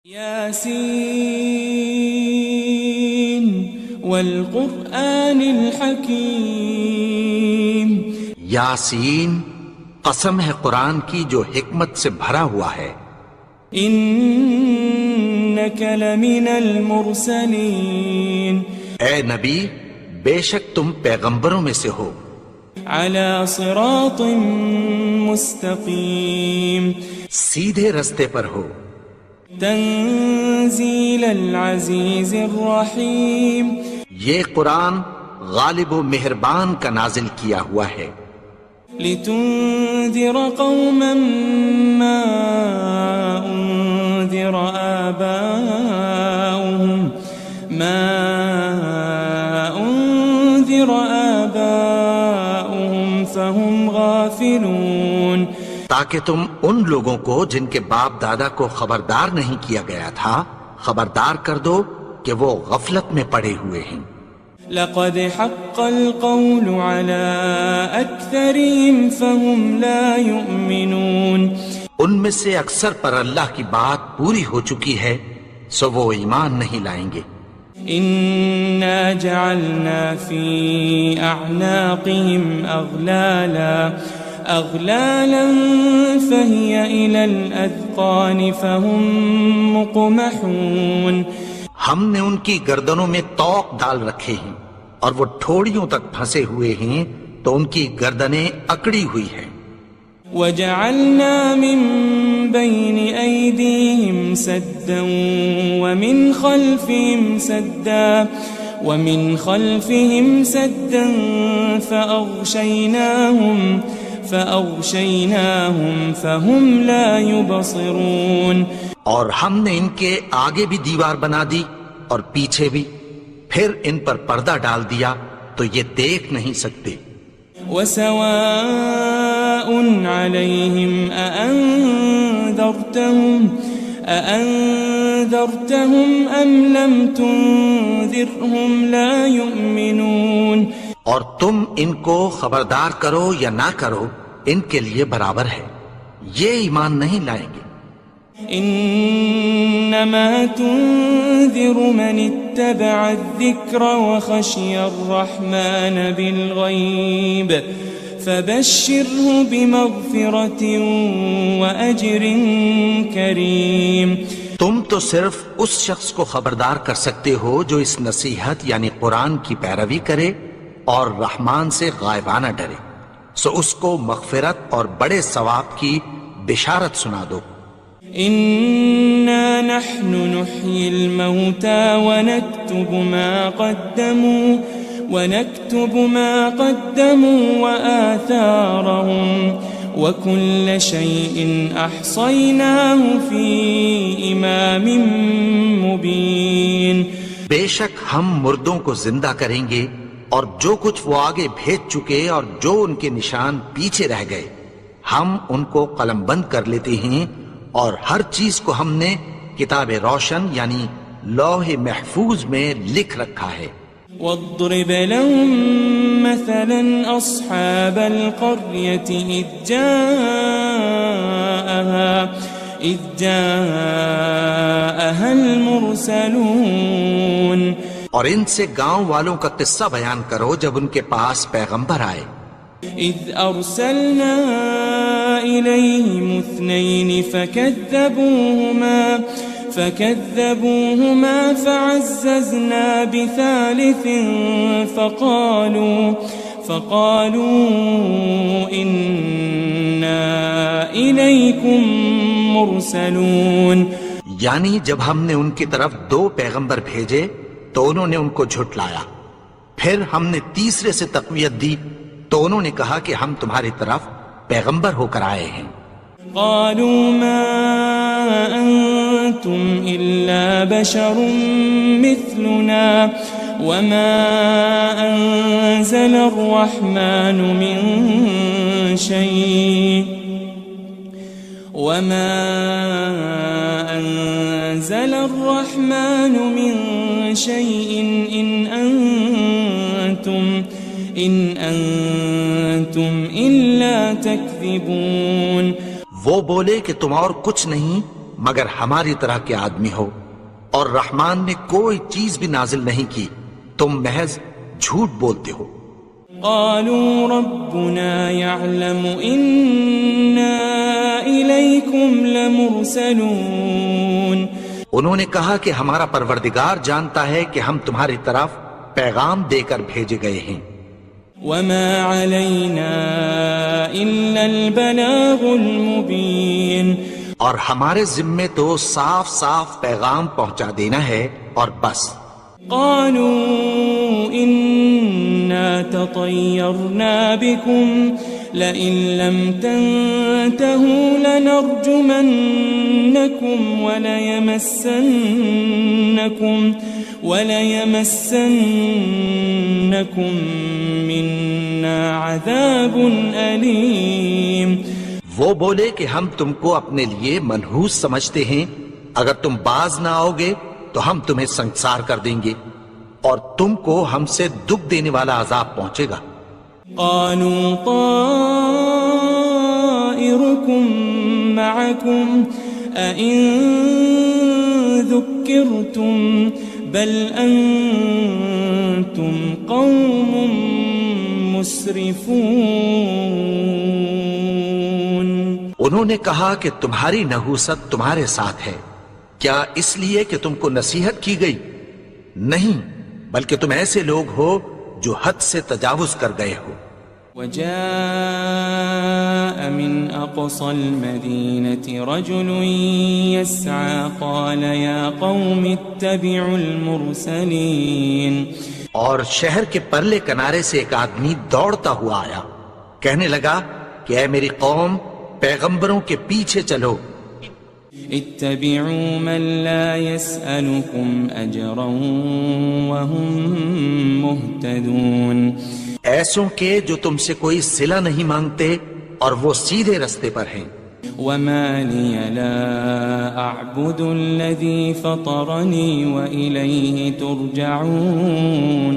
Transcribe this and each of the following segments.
یاسین والقرآن الحکیم، یاسین قسم ہے قرآن کی جو حکمت سے بھرا ہوا ہے۔ انک لمن المرسلین، اے نبی بے شک تم پیغمبروں میں سے ہو، علی صراط مستقیم، سیدھے رستے پر ہو، تنزیل العزیز الرحیم، یہ قرآن غالب و مہربان کا نازل کیا ہوا ہے، لتنذر قوما ما انذر آباؤهم فهم غافلون، تاکہ تم ان لوگوں کو جن کے باپ دادا کو خبردار نہیں کیا گیا تھا خبردار کر دو کہ وہ غفلت میں پڑے ہوئے ہیں۔ لقد حق القول على أكثرهم فهم لا يؤمنون، ان میں سے اکثر پر اللہ کی بات پوری ہو چکی ہے سو وہ ایمان نہیں لائیں گے۔ إنا جعلنا في أعناقهم أغلالا فهي إلى الأذقان فهم مقمحون، ہم نے ان کی گردنوں میں طوق ڈال رکھے ہیں اور وہ ٹھوڑیوں تک پھنسے ہوئے ہیں تو ان کی گردنیں اکڑی ہوئی ہیں۔ وجعلنا من بين أيديهم سدا ومن خلفهم سدا فأغشيناهم فهم لا يبصرون، اور ہم نے ان کے آگے بھی دیوار بنا دی اور پیچھے بھی، پھر ان پر پردہ ڈال دیا تو یہ دیکھ نہیں سکتے۔ وسواء عليهم أأنذرتهم أم لم تنذرهم لا يؤمنون، اور تم ان کو خبردار کرو یا نہ کرو ان کے لیے برابر ہے، یہ ایمان نہیں لائیں گے۔ انما تنذر من اتبع الذکر وخشی الرحمن بالغیب فبشره بمغفرة وأجر کریم، تم تو صرف اس شخص کو خبردار کر سکتے ہو جو اس نصیحت یعنی قرآن کی پیروی کرے اور رحمان سے غائبانہ ڈرے، سو اس کو مغفرت اور بڑے ثواب کی بشارت سنا دو۔ إنا نحن نحيي الموتى ونكتب ما قدموا وآثارهم وكل شيء أحصيناه في إمام مبين، بے شک ہم مردوں کو زندہ کریں گے اور جو کچھ وہ آگے بھیج چکے اور جو ان کے نشان پیچھے رہ گئے ہم ان کو قلم بند کر لیتے ہیں، اور ہر چیز کو ہم نے کتاب روشن یعنی لوح محفوظ میں لکھ رکھا ہے۔ واضرب لهم مثلا أصحاب القرية إذ جاءها المرسلون، اور ان سے گاؤں والوں کا قصہ بیان کرو جب ان کے پاس پیغمبر آئے۔ إذ أرسلنا إليهم 2 فكذبوهما فعززنا بثالث فقالوا إنا إليكم مرسلون، یعنی جب ہم نے ان کی طرف 2 پیغمبر بھیجے تو انہوں نے ان کو جھٹلایا، پھر ہم نے تیسرے سے تقویت دی تو انہوں نے کہا کہ ہم تمہاری طرف پیغمبر ہو کر آئے ہیں۔ قالوا ما أنتم إلا بشر مثلنا وما أنزل الرحمن من شيء إن أنتم إلا تكذبون، وہ بولے کہ تم اور کچھ نہیں مگر ہماری طرح کے آدمی ہو، اور رحمان نے کوئی چیز بھی نازل نہیں کی، تم محض جھوٹ بولتے ہو۔ قالوا ربنا يعلم إنا إليكم لمرسلون، انہوں نے کہا کہ ہمارا پروردگار جانتا ہے کہ ہم تمہاری طرف پیغام دے کر بھیجے گئے ہیں۔ وما علينا إلا البلاغ المبين، اور ہمارے ذمے تو صاف صاف پیغام پہنچا دینا ہے اور بس۔ قالوا إنا تطيرنا بكم لئن لم تنتهوا لنرجمنكم وليمسنكم منا عذاب أليم۔ وہ بولے کہ ہم تم کو اپنے لیے منحوس سمجھتے ہیں، اگر تم باز نہ آؤ گے تو ہم تمہیں سنسار کر دیں گے اور تم کو ہم سے دکھ دینے والا عذاب پہنچے گا۔ قالوا طائركم معكم أئن ذكرتم بل أنتم قوم مسرفون۔ انہوں نے کہا کہ تمہاری نحوست تمہارے ساتھ ہے، کیا اس لیے کہ تم کو نصیحت کی گئی؟ نہیں، بلکہ تم ایسے لوگ ہو جو حد سے تجاوز کر گئے ہو۔ وجاء من أقصى المدينة رجل يسعى قال يا قوم اتبعوا المرسلين۔ اور شہر کے پرلے کنارے سے ایک آدمی دوڑتا ہوا آیا، کہنے لگا کہ اے میری قوم، پیغمبروں کے پیچھے چلو۔ اتبعوا من لا يسألكم أجرا وهم مهتدون، ایسوں کے جو تم سے کوئی صلہ نہیں مانگتے اور وہ سیدھے رستے پر ہیں۔ وما لي لا أعبد الذي فطرني وإليه ترجعون،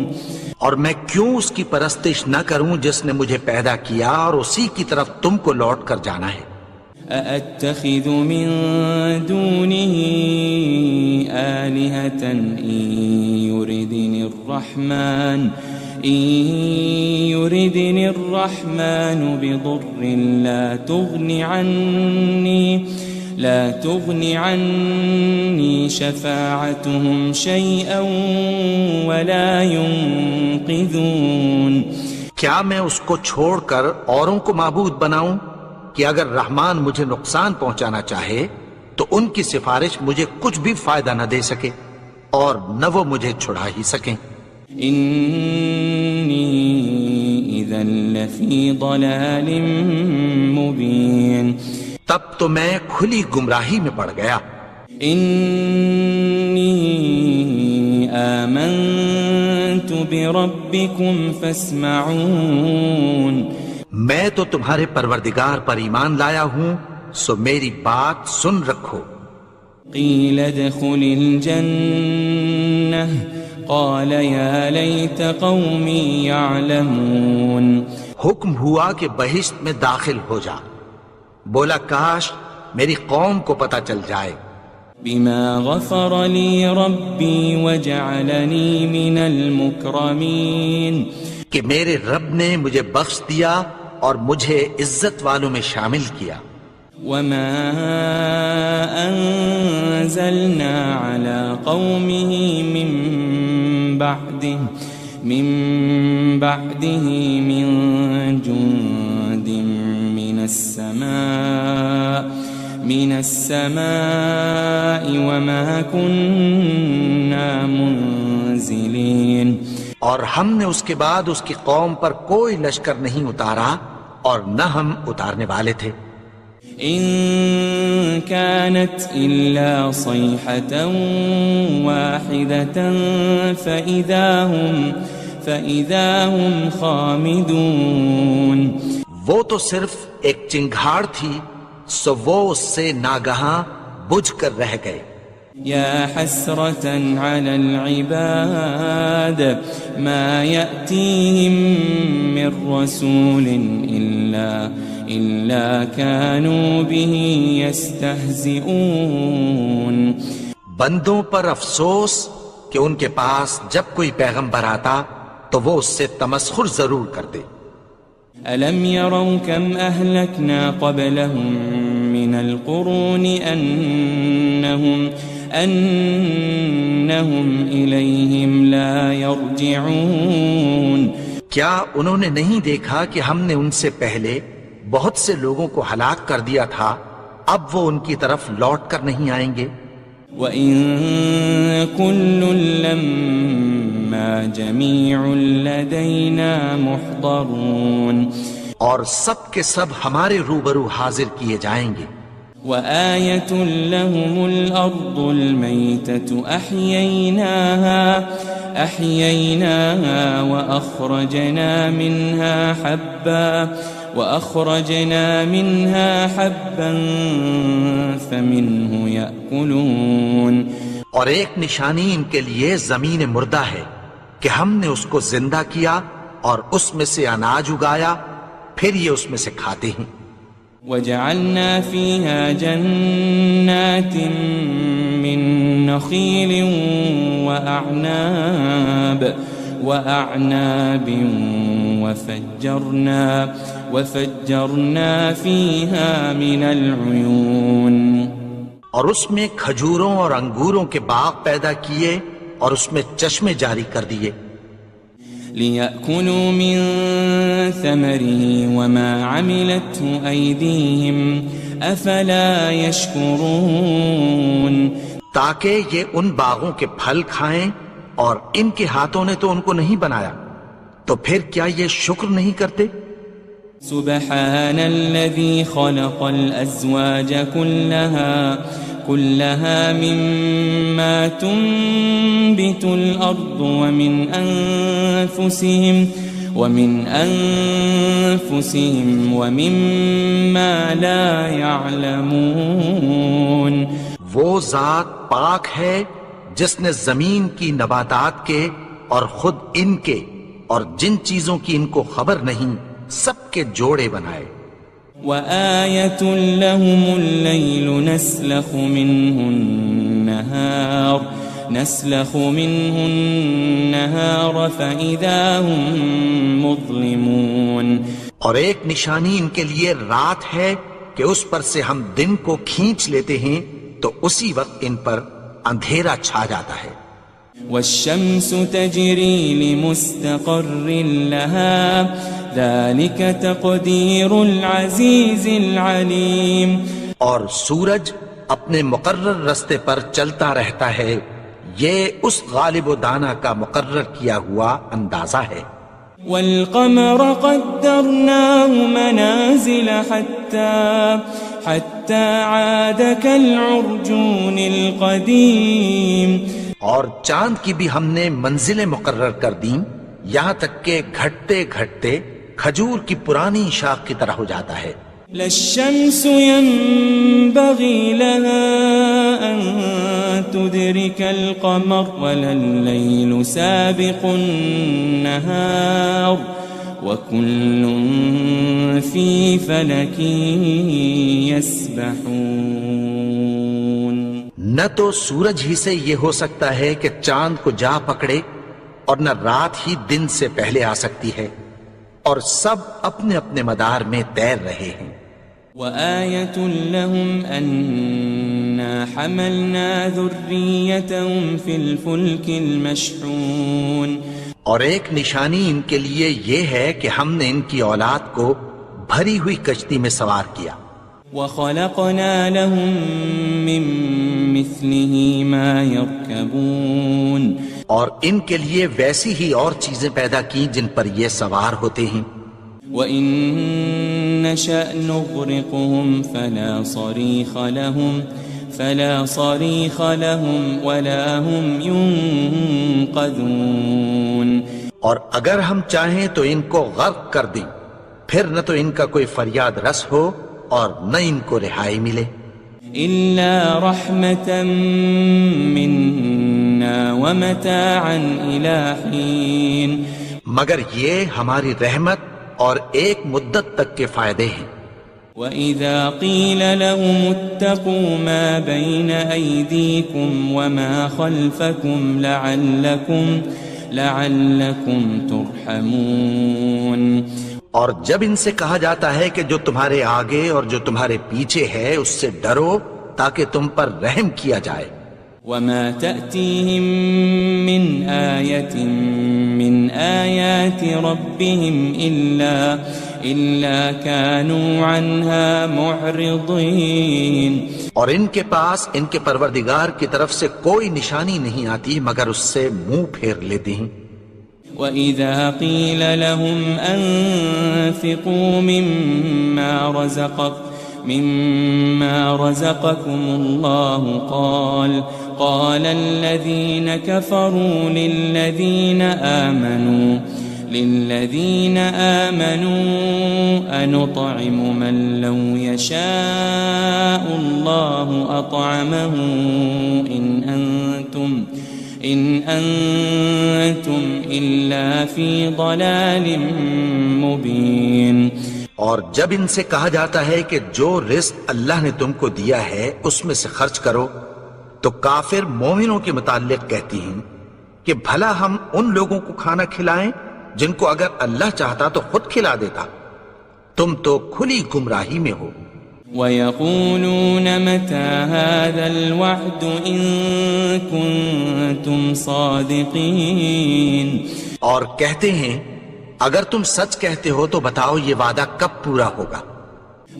اور میں کیوں اس کی پرستش نہ کروں جس نے مجھے پیدا کیا اور اسی کی طرف تم کو لوٹ کر جانا ہے۔ أأتخذ من دونه آلهة إن يردني الرحمن بضر لا تغني عني شفاعتهم شيئا ولا ينقذون۔ کیا میں اس کو چھوڑ کر اوروں کو معبود بناؤں کہ اگر رحمان مجھے نقصان پہنچانا چاہے تو ان کی سفارش مجھے کچھ بھی فائدہ نہ دے سکے اور نہ وہ مجھے چھڑا ہی سکیں۔ انی اذا لفی ضلال مبین، تب تو میں کھلی گمراہی میں پڑ گیا۔ انی آمنت بربکم فاسمعون، میں تو تمہارے پروردگار پر ایمان لایا ہوں، سو میری بات سن رکھو۔ قیل ادخل الجنہ قال یا لیت قومی یعلمون، حکم ہوا کہ بہشت میں داخل ہو جا، بولا کاش میری قوم کو پتہ چل جائے۔ بما غفر لی ربی وجعلنی من المکرمین، کہ میرے رب نے مجھے بخش دیا اور مجھے عزت والوں میں شامل کیا۔ وما انزلنا على قومه من بعده من جند من السماء وما كنا منزلين، اور ہم نے اس کے بعد اس کی قوم پر کوئی لشکر نہیں اتارا اور نہ ہم اتارنے والے تھے۔ إن كانت إلا صيحة واحدة فإذا هم خامدون، وہ تو صرف ایک چنگھاڑ تھی، سو وہ اس سے ناگہاں بجھ کر رہ گئے۔ يا حسرة على العباد ما يأتيهم من رسول إلا كانوا به يستهزئون بندوں پر افسوس کہ ان کے پاس جب کوئی پیغمبر آتا تو وہ اس سے تمسخر ضرور کرتے۔ ألم يروا كم أهلكنا قبلهم من القرون أنهم إليهم لا يرجعون کیا انہوں نے نہیں دیکھا کہ ہم نے ان سے پہلے بہت سے لوگوں کو ہلاک کر دیا تھا، اب وہ ان کی طرف لوٹ کر نہیں آئیں گے؟ وَإِن كُلٌّ لَمَّا جَمِيعٌ لَدَيْنَا مُحْضَرُونَ اور سب کے سب ہمارے روبرو حاضر کیے جائیں گے۔ وَآيَةٌ لَهُمُ الْأَرْضُ الْمَيْتَةُ أَحْيَيْنَاهَا وَأَخْرَجْنَا مِنْهَا حَبًّا فَمِنْهُ يَأْكُلُونَ اور ایک نشانی ان کے لیے زمین مردہ ہے کہ ہم نے اس کو زندہ کیا اور اس میں سے اناج اگایا، پھر یہ اس میں سے کھاتے ہیں۔ وَجَعَلْنَا فِيهَا جَنَّاتٍ مِّن نَخِيلٍ وَأَعْنَابٍ وَفَجَّرْنَا فِيهَا مِنَ الْعُيُونِ اور اس میں کھجوروں اور انگوروں کے باغ پیدا کیے اور اس میں چشمے جاری کر دیے۔ لِيَأْكُلُوا مِن ثَمَرِهِ وَمَا عَمِلَتْهُ أَيْدِيهِمْ أَفَلَا يَشْكُرُونَ تاکہ یہ ان باغوں کے پھل کھائیں، اور ان کے ہاتھوں نے تو ان کو نہیں بنایا، تو پھر کیا یہ شکر نہیں کرتے؟ سبحان الذي خلق الأزواج كلها مما تنبت الأرض ومن أنفسهم ومما لا يعلمون وہ ذات پاک ہے جس نے زمین کی نباتات کے اور خود ان کے اور جن چیزوں کی ان کو خبر نہیں سب کے جوڑے بنائے۔ وَآيَةٌ لَهُمُ اللَّيْلُ نَسْلَخُ مِنْهُ النَّهَارَ فَإِذَا هُمْ مُظْلِمُونَ اور ایک نشانی ان کے لیے رات ہے کہ اس پر سے ہم دن کو کھینچ لیتے ہیں تو اسی وقت ان پر اندھیرا چھا جاتا ہے۔ وَالشَّمْسُ تَجْرِي لِمُسْتَقَرٍّ لَهَا ذَلِكَ تَقْدِيرُ الْعَزِيزِ الْعَلِيمِ اور سورج اپنے مقرر رستے پر چلتا رہتا ہے، یہ اس غالب و دانا کا مقرر کیا ہوا اندازہ ہے۔ وَالْقَمَرَ قَدَّرْنَاهُ مَنَازِلَ حَتَّى عَادَ كَالْعُرْجُونِ الْقَدِيمِ اور چاند کی بھی ہم نے منزلیں مقرر کر دیں، یہاں تک کہ گھٹتے گھٹتے کھجور کی پرانی شاخ کی طرح ہو جاتا ہے۔ لَلشَّمْسُ يَنبَغِي لَهَا أَن تُدْرِكَ الْقَمَرَ وَلَلَّيْلُ سَابِقُ النَّهَارِ وَكُلٌّ فِي فَلَكٍ يَسْبَحُونَ نہ تو سورج ہی سے یہ ہو سکتا ہے کہ چاند کو جا پکڑے، اور نہ رات ہی دن سے پہلے آ سکتی ہے، اور سب اپنے اپنے مدار میں تیر رہے ہیں۔ وَآيَةٌ لَهُمْ أَنَّا حَمَلْنَا ذُرِّيَّتَهُمْ فِي الْفُلْكِ الْمَشْحُونِ اور ایک نشانی ان کے لیے یہ ہے کہ ہم نے ان کی اولاد کو بھری ہوئی کشتی میں سوار کیا۔ وَخَلَقْنَا لَهُم مِّن مِّثْلِهِ مَا يَرْكَبُونَ اور ان کے لیے ویسی ہی اور چیزیں پیدا کی جن پر یہ سوار ہوتے ہیں۔ وَإِن نَّشَأْ نُغْرِقْهُمْ فَلَا صَرِيخَ لَهُمْ وَلَا هُمْ يُنقَذُونَ اور اگر ہم چاہیں تو ان کو غرق کر دیں، پھر نہ تو ان کا کوئی فریاد رس ہو اور نہ ان کو رہائی ملے۔ إِلَّا رَحْمَةً مِّنَّا وَمَتَاعًا إِلَى حِينٍ مگر یہ ہماری رحمت اور ایک مدت تک کے فائدے ہیں۔ وَإِذَا قِيلَ لَهُمُ اتَّقُوا مَا بَيْنَ أَيْدِيكُمْ وَمَا خَلْفَكُمْ لَعَلَّكُمْ تُرْحَمُونَ اور جب ان سے کہا جاتا ہے کہ جو تمہارے آگے اور جو تمہارے پیچھے ہے اس سے ڈرو تاکہ تم پر رحم کیا جائے. وَمَا تَأْتِيهِم مِّنْ آيَةٍ مِّنْ آيَاتِ رَبِّهِمْ إِلَّا كَانُوا عَنْهَا مُعْرِضِينَ. اور ان کے پاس ان کے پروردگار کی طرف سے کوئی نشانی نہیں آتی مگر اس سے منہ پھیر لیتے ہیں. وَإِذَا قِيلَ لَهُمْ أَنفِقُوا مِمَّا رَزَقَكُمُ اللَّهُ قَالَ الَّذِينَ كَفَرُوا لِلَّذِينَ آمَنُوا أَنُطْعِمُ مَن لَّوْ يَشَاءُ اللَّهُ أَطْعَمَهُ إِنْ أَنْتُمْ إِلَّا فِي ضَلَالٍ مُبِينٍ. اور جب ان سے کہا جاتا ہے کہ جو رزق اللہ نے تم کو دیا ہے اس میں سے خرچ کرو تو کافر مومنوں کے متعلق کہتی ہیں کہ بھلا ہم ان لوگوں کو کھانا کھلائیں جن کو اگر اللہ چاہتا تو خود کھلا دیتا. تم تو کھلی گمراہی میں ہو. وَيَقُولُونَ مَتَى هَذَا الْوَعْدُ إِن كُنتُمْ صَادِقِينَ. اور کہتے ہیں اگر تم سچ کہتے ہو تو بتاؤ یہ وعدہ کب پورا ہوگا.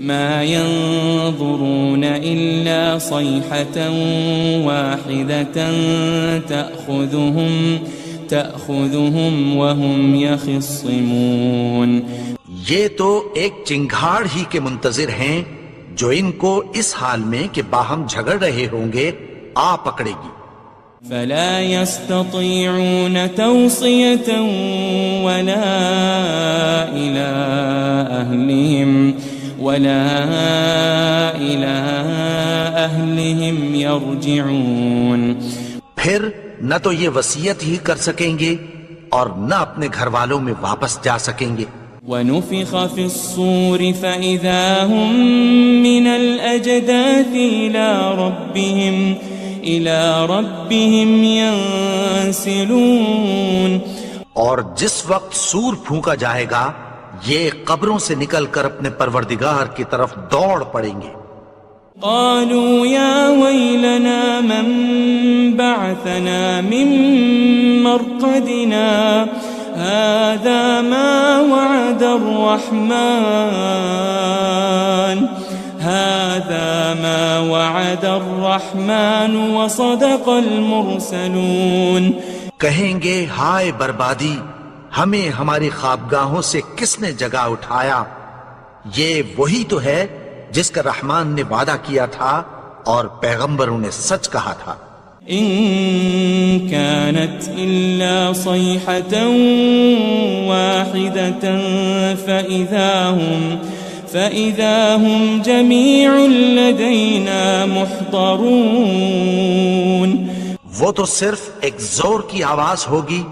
مَا يَنظُرُونَ إِلَّا صَيْحَةً وَاحِدَةً تَأْخُذُهُمْ وَهُمْ يَخِصِّمُونَ. یہ تو ایک چنگھاڑ ہی کے منتظر ہیں جو ان کو اس حال میں کہ باہم جھگڑ رہے ہوں گے آ پکڑے گی. فلا يستطيعون توصية ولا إلى أهلهم يرجعون. پھر نہ تو یہ وصیت ہی کر سکیں گے اور نہ اپنے گھر والوں میں واپس جا سکیں گے. وَنُفِخَ فِي الصُّورِ فَإِذَا هُم مِّنَ الْأَجْدَاثِ إِلَى رَبِّهِمْ يَنسِلُونَ. اور جس وقت سور پھونکا جائے گا یہ قبروں سے نکل کر اپنے پروردگار کی طرف دوڑ پڑیں گے. قالوا يا ويلنا من بعثنا من مرقدنا هذا ما وعد الرحمن وصدق المرسلون. کہیں گے ہائے بربادی ہمیں ہماری خوابگاہوں سے کس نے جگا اٹھایا. یہ وہی تو ہے جس کا رحمان نے وعدہ کیا تھا اور پیغمبروں نے سچ کہا تھا. ان كانت الا صيحة واحدة فإذا هم جميع لدينا محضرون. وہ تو صرف ایک زور کی آواز ہوگی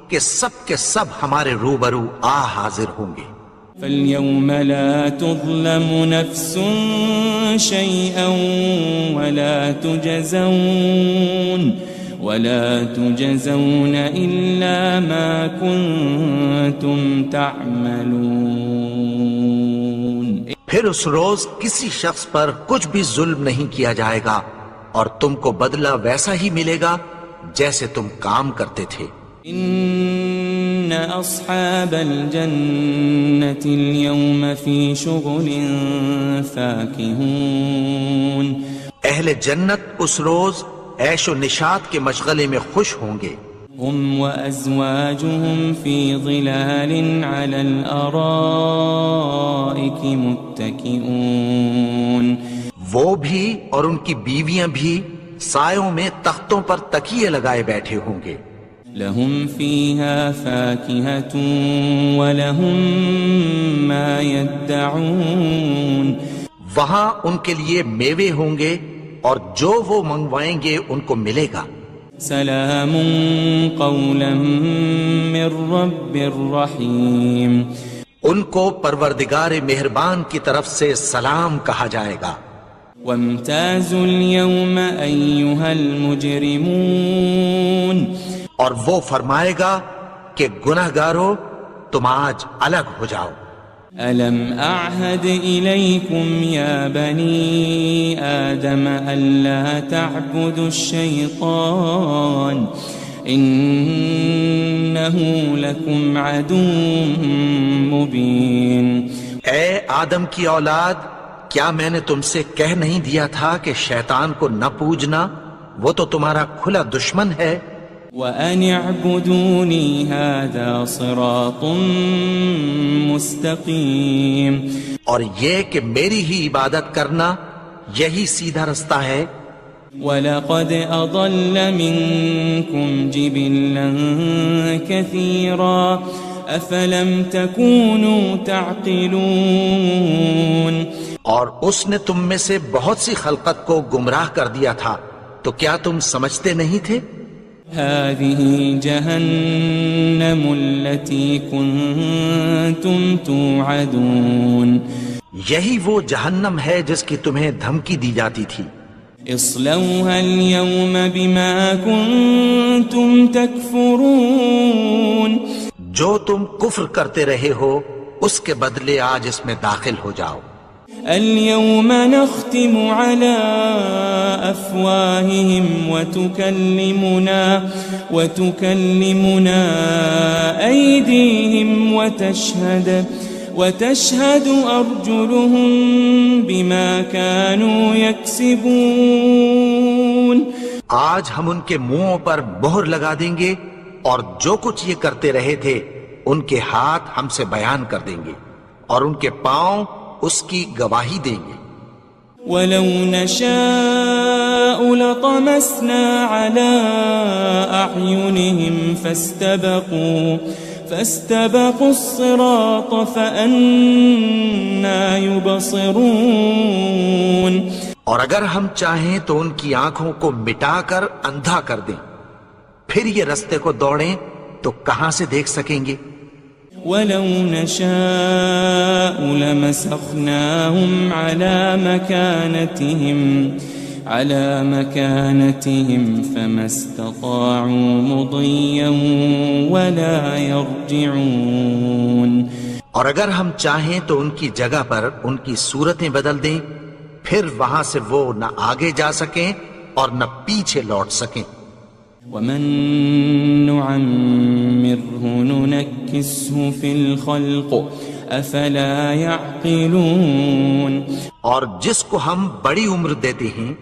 کہ سب کے سب ہمارے روبرو حاضر ہوں گے. فَالْيَوْمَ لَا تُظْلَمُ نَفْسٌ شَيْئًا وَلَا تُجَزَوْنَ إِلَّا مَا كُنتُمْ تَعْمَلُونَ. پھر اس روز کسی شخص پر کچھ بھی ظلم نہیں کیا جائے گا اور تم کو بدلہ ویسا ہی ملے گا جیسے تم کام کرتے تھے. ان اصحاب الجنة اليوم في شغل فاكهون. اہل جنت اس روز عیش و نشاط کے مشغلے میں خوش ہوں گے. هم وازواجهم في ظلال على الارائك متكئون. وہ بھی اور ان کی بیویاں بھی سایوں میں تختوں پر تکیے لگائے بیٹھے ہوں گے. لهم فيها فاكهة ولهم ما يدعون. وہاں ان کے لیے میوے ہوں گے اور جو وہ منگوائیں گے ان کو ملے گا. سلام قولا من رب الرحیم. ان کو پروردگار مہربان کی طرف سے سلام کہا جائے گا. وامتازوا اليوم أيها المجرمون اور وہ فرمائے گا کہ گنہگارو تم آج الگ ہو جاؤ. ألم أعهد إليكم يا بني آدم ألا تعبدوا الشيطان إنه لكم عدو مبين. اے آدم کی اولاد، کیا میں نے تم سے کہہ نہیں دیا تھا کہ شیطان کو نہ پوجنا، وہ تو تمہارا کھلا دشمن ہے. وَأَنِ اعْبُدُونِي هَذَا صِرَاطٌ مُسْتَقِيمٌ. اور یہ کہ میری ہی عبادت کرنا یہی سیدھا رستہ ہے. وَلَقَدْ أَضَلَّ مِنْكُمْ جِبِلًّا كَثِيرًا أَفَلَمْ تَكُونُوا تَعْقِلُونَ. اور اس نے تم میں سے بہت سی خلقت کو گمراہ کر دیا تھا، تو کیا تم سمجھتے نہیں تھے؟ هذه جهنم التي كنتم توعدون. یہی وہ جہنم ہے جس کی تمہیں دھمکی دی جاتی تھی. اصلوها اليوم بما كنتم تكفرون. جو تم کفر کرتے رہے ہو اس کے بدلے آج اس میں داخل ہو جاؤ. اليوم نختم على أفواههم وتكلمنا أيديهم وتشهد أرجلهم بما كانوا يكسبون. آج ہم ان کے منہوں پر مہر لگا دیں گے اور جو کچھ یہ کرتے رہے تھے ان کے ہاتھ ہم سے بیان کر دیں گے اور ان کے پاؤں اس کی گواہی دیں گے. وَلَوْ نَشَاءُ لَطَمَسْنَا عَلَىٰ أَعْيُنِهِمْ فَاسْتَبَقُوا الصِّرَاطَ فَأَنَّىٰ يُبْصِرُونَ. اور اگر ہم چاہیں تو ان کی آنکھوں کو مٹا کر اندھا کر دیں، پھر یہ رستے کو دوڑیں تو کہاں سے دیکھ سکیں گے. وَلَوْ نَشَاءُ لَمَسَخْنَاهُمْ عَلَى مَكَانَتِهِمْ فَمَا اسْتَطَاعُوا مُضِيًّا وَلَا يَرْجِعُونَ. اور اگر ہم چاہیں تو ان کی جگہ پر ان کی صورتیں بدل دیں، پھر وہاں سے وہ نہ آگے جا سکیں اور نہ پیچھے لوٹ سکیں. وَمَن نُعَمِّرْهُ نُنَكِّسْهُ فِي الْخَلْقِ أَفَلَا يَعْقِلُونَ. اور جس کو ہم بڑی عمر دیتے ہیں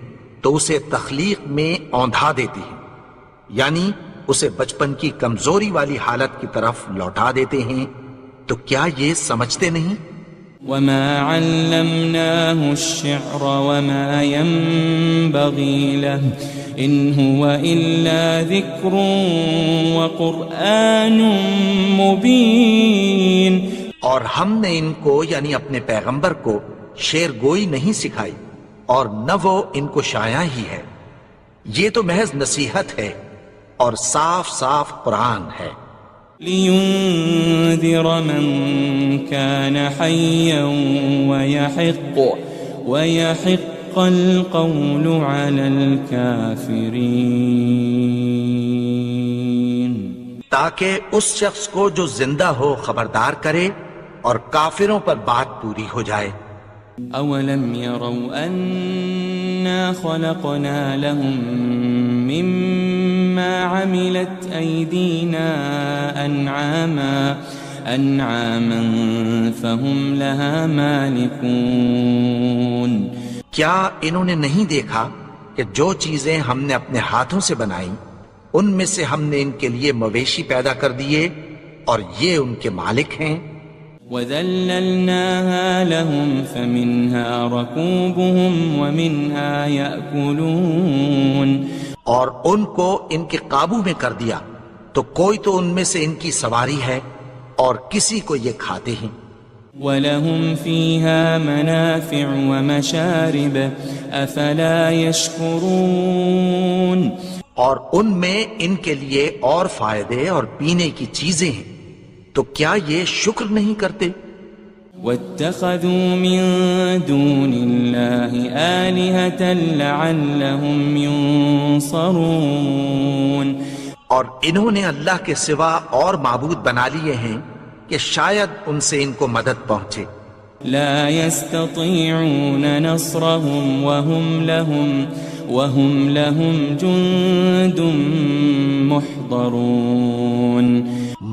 تو اسے تخلیق میں اوندھا دیتے ہیں، یعنی اسے بچپن کی کمزوری والی حالت کی طرف لوٹا دیتے ہیں. تو کیا یہ سمجھتے نہیں؟ وَمَا عَلَّمْنَاهُ الشِّعْرَ وَمَا يَنبَغِي لَهُ إِنْ هُوَ إِلَّا ذِكْرٌ وَقُرْآنٌ مُبِينٌ. اور ہم نے ان کو یعنی اپنے پیغمبر کو شعر گوئی نہیں سکھائی اور نہ وہ ان کو شایع ہی ہے. یہ تو محض نصیحت ہے اور صاف صاف قرآن ہے. لِيُنذِرَ مَن كَانَ حَيًّا وَيَحِقَّ الْقَوْلُ عَلَى الْكَافِرِينَ. تاکہ اس شخص کو جو زندہ ہو خبردار کرے اور کافروں پر بات پوری ہو جائے. أَوَلَمْ يَرَوْا أَنَّا خَلَقْنَا لَهُم مِّمَّا عَمِلَتْ أَيْدِينَا أَنْعَامًا فَهُمْ لَهَا مَالِكُونَ. کیا انہوں نے نہیں دیکھا کہ جو چیزیں ہم نے اپنے ہاتھوں سے بنائیں ان میں سے ہم نے ان کے لیے مویشی پیدا کر دیے اور یہ ان کے مالک ہیں. وَذَلَّلْنَاهَا لَهُمْ فَمِنْهَا رَكُوبُهُمْ وَمِنْهَا يَأْكُلُونَ. اور ان کو ان کے قابو میں کر دیا تو کوئی تو ان میں سے ان کی سواری ہے اور کسی کو یہ کھاتے ہیں. وَلَهُمْ فِيهَا مَنَافِعُ وَمَشَارِبُ أَفَلَا يَشْكُرُونَ. اور ان میں ان کے لیے اور فائدے اور پینے کی چیزیں ہیں، تو کیا یہ شکر نہیں کرتے؟ واتخذوا من دون الله آلهة لعلهم ينصرون اور انہوں نے اللہ کے سوا اور معبود بنا لیے ہیں کہ شاید ان سے ان کو مدد پہنچے. لا يستطيعون نصرهم وهم لهم جند محضرون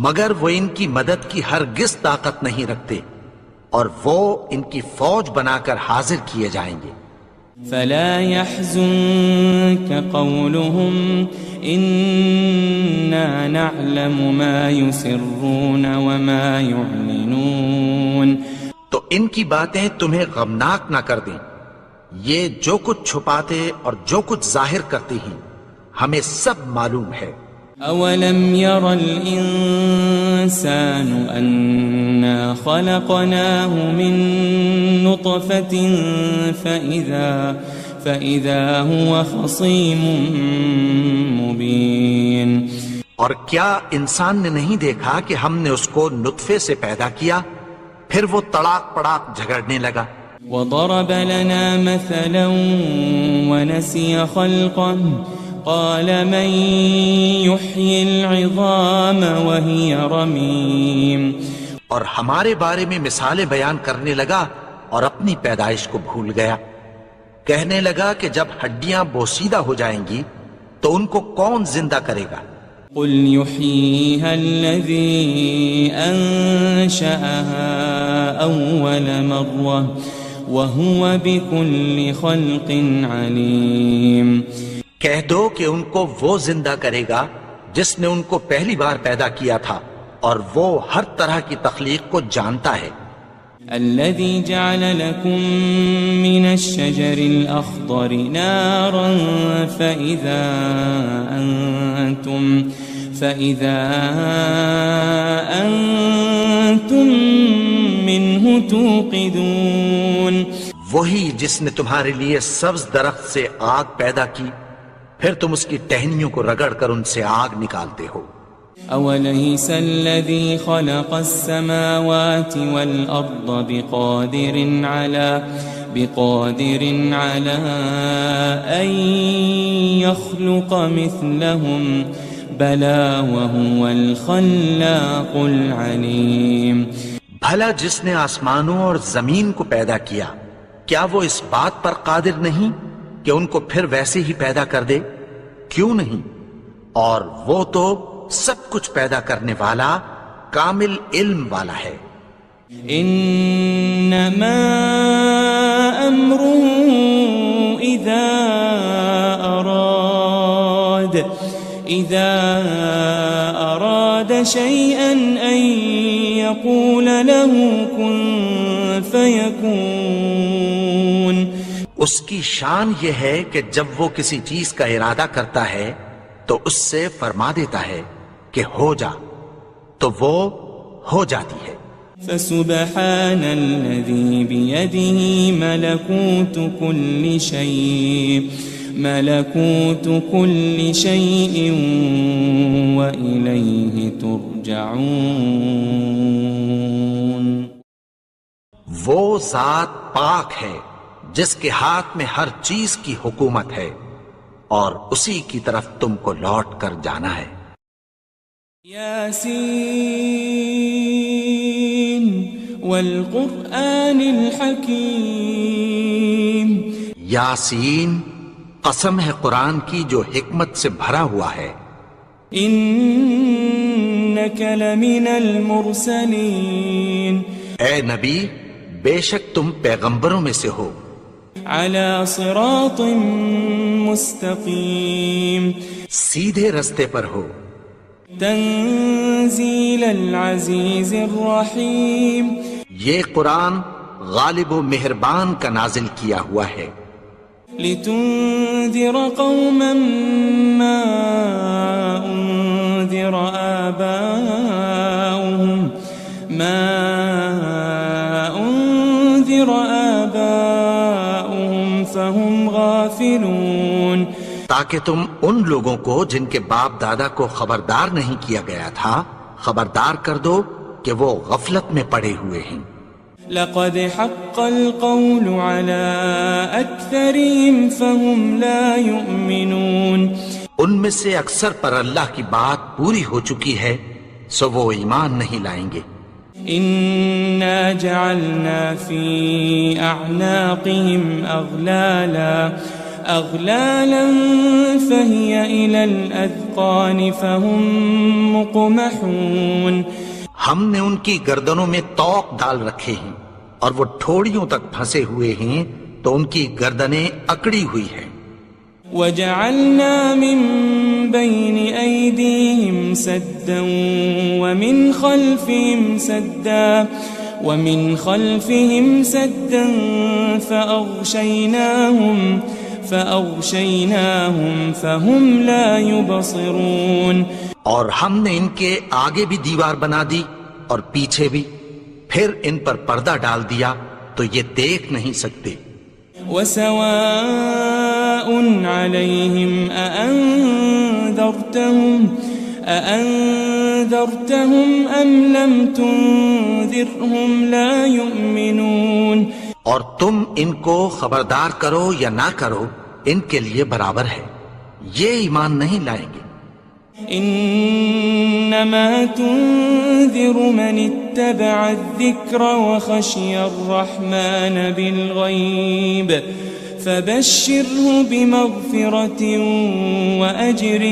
مگر وہ ان کی مدد کی ہرگز طاقت نہیں رکھتے اور وہ ان کی فوج بنا کر حاضر کیے جائیں گے. فلا يحزنك قولهم إنا نعلم ما يسرون وما يعلنون تو ان کی باتیں تمہیں غمناک نہ کر دیں. یہ جو کچھ چھپاتے اور جو کچھ ظاہر کرتے ہیں ہمیں سب معلوم ہے. أولم ير الإنسان أنا خلقناه من نطفة فإذا هو خصيم مبين اور کیا انسان نے نہیں دیکھا کہ ہم نے اس کو نطفے سے پیدا کیا پھر وہ تڑاک پڑاک جھگڑنے لگا. وضرب لنا مثلا ونسي خلقه قال من يحيي العظام وهي رميم اور ہمارے بارے میں مثالیں بیان کرنے لگا اور اپنی پیدائش کو بھول گیا. کہنے لگا کہ جب ہڈیاں بوسیدہ ہو جائیں گی تو ان کو کون زندہ کرے گا. قل يحييها الذي أنشأها أول مرة وهو بكل خلق عليم کہہ دو کہ ان کو وہ زندہ کرے گا جس نے ان کو پہلی بار پیدا کیا تھا اور وہ ہر طرح کی تخلیق کو جانتا ہے. الذي جعل لكم من الشجر الأخضر نارا فإذا أنتم منه توقدون وہی جس نے تمہارے لیے سبز درخت سے آگ پیدا کی پھر تم اس کی ٹہنیوں کو رگڑ کر ان سے آگ نکالتے ہو. أوليس الذي خلق السماوات والأرض بقادر على أن يخلق مثلهم بلى وهو الخلاق العليم بھلا جس نے آسمانوں اور زمین کو پیدا کیا کیا وہ اس بات پر قادر نہیں کہ ان کو پھر ویسے ہی پیدا کر دے؟ کیوں نہیں؟ اور وہ تو سب کچھ پیدا کرنے والا کامل علم والا ہے. انما امره اذا اراد شيئا ان يقول له كن فيكون اس کی شان یہ ہے کہ جب وہ کسی چیز کا ارادہ کرتا ہے تو اس سے فرما دیتا ہے کہ ہو جا تو وہ ہو جاتی ہے. فسبحان الذي بيده ملكوت كل شيء وإليه ترجعون وہ ذات پاک ہے جس کے ہاتھ میں ہر چیز کی حکومت ہے اور اسی کی طرف تم کو لوٹ کر جانا ہے. یاسین والقرآن الحکیم یاسین قسم ہے قرآن کی جو حکمت سے بھرا ہوا ہے. انک لمن المرسلین اے نبی بے شک تم پیغمبروں میں سے ہو. علی صراط مستقیم سیدھے رستے پر ہو. تنزیل العزیز الرحیم یہ قرآن غالب و مہربان کا نازل کیا ہوا ہے. لتنذر قوما ما انذر آباؤهم فهم غافلون تاکہ تم ان لوگوں کو جن کے باپ دادا کو خبردار نہیں کیا گیا تھا خبردار کر دو کہ وہ غفلت میں پڑے ہوئے ہیں. لقد حق القول على أكثرهم فهم لا يؤمنون ان میں سے اکثر پر اللہ کی بات پوری ہو چکی ہے سو وہ ایمان نہیں لائیں گے. إنا جعلنا في أعناقهم أغلالا فهي إلى الأذقان فهم مقمحون. ہم نے ان کی گردنوں میں طوق ڈال رکھے ہیں اور وہ ٹھوڑیوں تک پھنسے ہوئے ہیں تو ان کی گردنیں اکڑی ہوئی ہیں. وجعلنا من بين أيديهم سدا ومن خلفهم سدا فأغشيناهم فهم لا يبصرون. اور ہم نے ان کے آگے بھی دیوار بنا دی اور پیچھے بھی، پھر ان پر پردہ ڈال دیا تو یہ دیکھ نہیں سکتے. وسواء عليهم أأنذرتهم أم لم تنذرهم لا يؤمنون. اور تم ان کو خبردار کرو یا نہ کرو ان کے لیے برابر ہے، یہ ایمان نہیں لائیں گے. إنما تنذر من اتبع الذكر وخشي الرحمن بالغيب فبشره بمغفرة وأجر